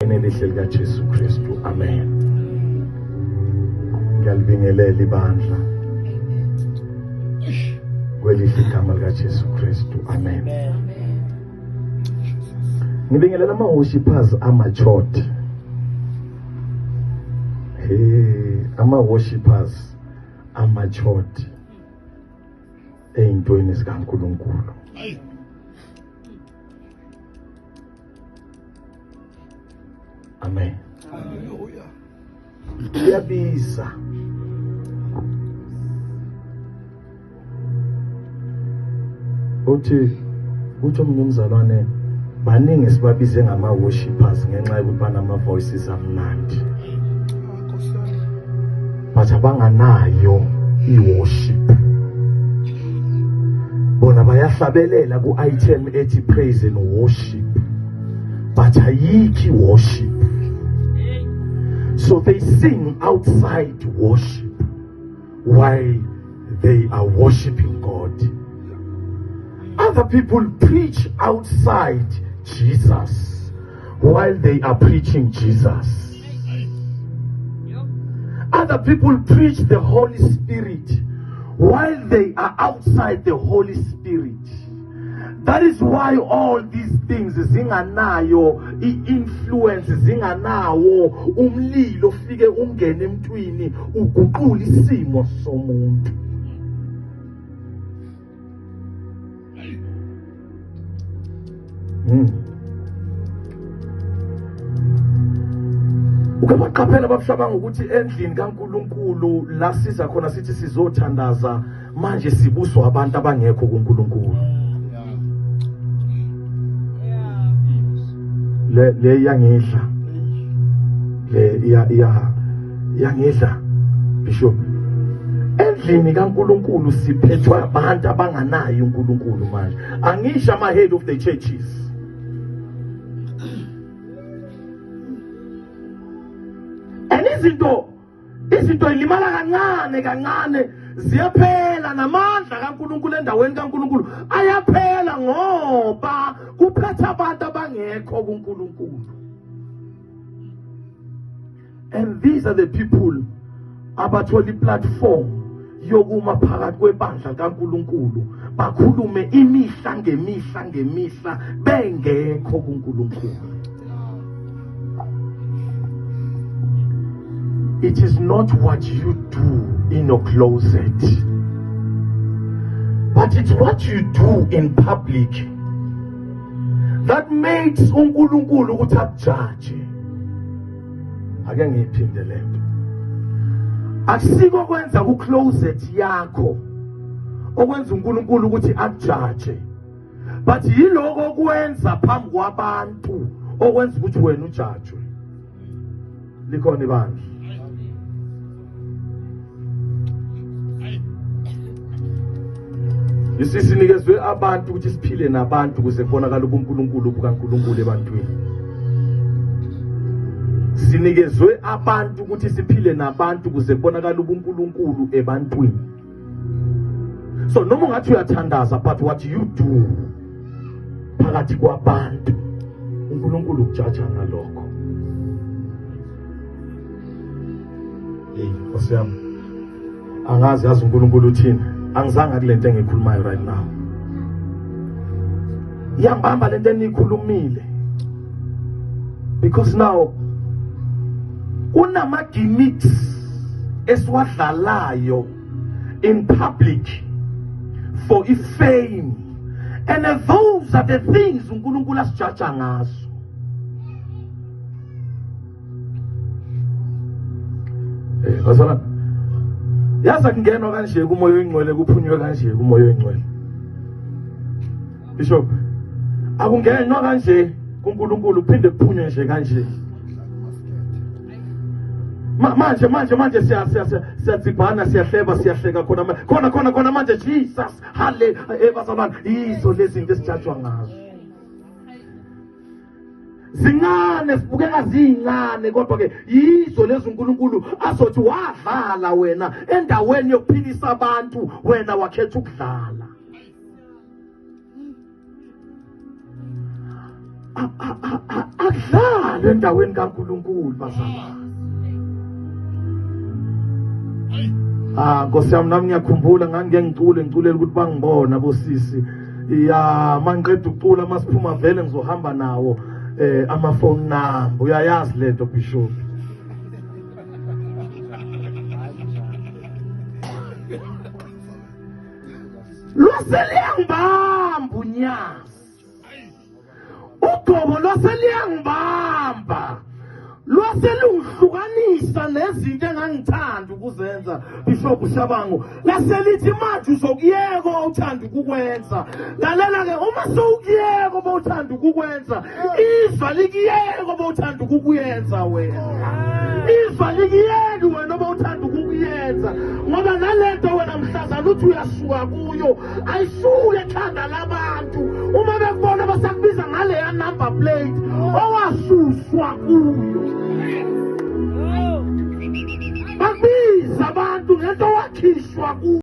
egazini elihle lika Jesu Kristu. Amen. Ngiyalibingelela ibandla kwelihle igama lika Jesu Kristu. Amen. Ngibingelela ama-worshipers ama-church. Ama-worshipers ama-church ey'ntweni zikaNkulunkulu. Amen. Hallelujah. Kuyabiza uthi omunye umzalwane baningi sibabize ngama-worshipers ngenxa yokuthi banama-voices amnandi, but abanganayo i-worship. Bona bayahlabelela ku-item ethi praise and worship, but ayikho worship. So they sing outside worship while they are worshiping God. Other people preach outside Jesus while they are preaching Jesus. Other people preach the Holy Spirit while they are outside the Holy Spirit. That is why all these things zinganayo influence, zinganawo umlilo ufike ungene emntwini uguqula isimo somuntu. Ukabaqaphela babuhlabanga ukuthi endlini kaNkulunkulu la siza khona sithi sizothandaza manje sibuswa abantu abangekho kuNkulunkulu. Le yangidla le yangidla Bishop. Endlini kaNkulunkulu siphethwa abantu abanganayo uNkulunkulu manje. Angisho ama-head of the churches. Izinto ilimala kancane ziyaphela, namandla kaNkulunkulu endaweni kaNkulunkulu ayaphela ngoba kuphethe abantu abangekho kuNkulunkulu. And these are the people abathola iplatform yokuma phakathi kwebandla kaNkulunkulu bakhulume imihla ngemihla bengekho kuNkulunkulu. It is not what you do in your closet, but it's what you do in public that makes uNkulunkulu ukuthi akujudge. Ake ngiyiphinde lento. Akusiko kwenza ku closet yakho okwenza uNkulunkulu ukuthi akujudge, but yiloko okwenza phambi kwabantu okwenza ukuthi wena ujudgwe. Likhona ibandla. Sinikezwe abantu ukuthi siphile nabantu ukuze kubonakala ubuNkulunkulu bukaNkulunkulu ebantwini. Sinikezwe abantu ukuthi siphile nabantu ukuze kubonakala ubuNkulunkulu ebantwini. So noma ungathi uyathandaza, but what you do phakathi kwabantu uNkulunkulu ukujaja ngalokho. Osiyami angazi yazi uNkulunkulu uthini. Angizange kulento engikhulumayo right now. Yambamba lento enikhulumile. Because now unama gimmicks esiwadlalayo in public for fame, and those are the things uNkulunkulu asijaja ngazo. Bazalwane, yaza kungenwa kanje kumoya oyingcwele kuphunywe kanje kumoya oyingcwele. Bishop, akungenwa kanje kuNkulunkulu kuphinde kuphunywe nje kanje. Manje siyadzibhana siyahleba siyahleka khona manje Jesus hallelujah. Bazalwane, yizo lezi zinto esijajwa ngazo. Zingane sibukeka zingane kodwa ke yizo lezi uNkulunkulu azothi wadlala wena endaweni yokuphilisa abantu wena wakhetha ukudlala. akudlale endaweni kaNkulunkulu bazalwane. Nkosi yami nami ngiyakhumbula ngiculela ukuthi bangibona bosisi. Ya mangiqeda ukucula masiphuma vele ngizohamba nawo ama-phone number. Uyayazi lento Bishop. Lwaseliyangibamba unyasi. Ugobo lwaseliyangibamba. Lwaselungihlukanisa nezinto engangithanda ukuzenza Bishop Shabangu. Laselithi manje uzokuyeka uthanda ukukwenza. Lalela ke uma sowukuyeka obawuthanda ukukwenza, izwa likuyeka obawuthanda ukukuyenza wena. Izwa likuyeka wena obawuthanda ukukuyenza. Ngoba nalento wena mhlazana uthi uyasuka kuyo, ayisuke ekhanda labantu. Uma bekubona basakubiza ngale ya number plate, owasuswa kuyo.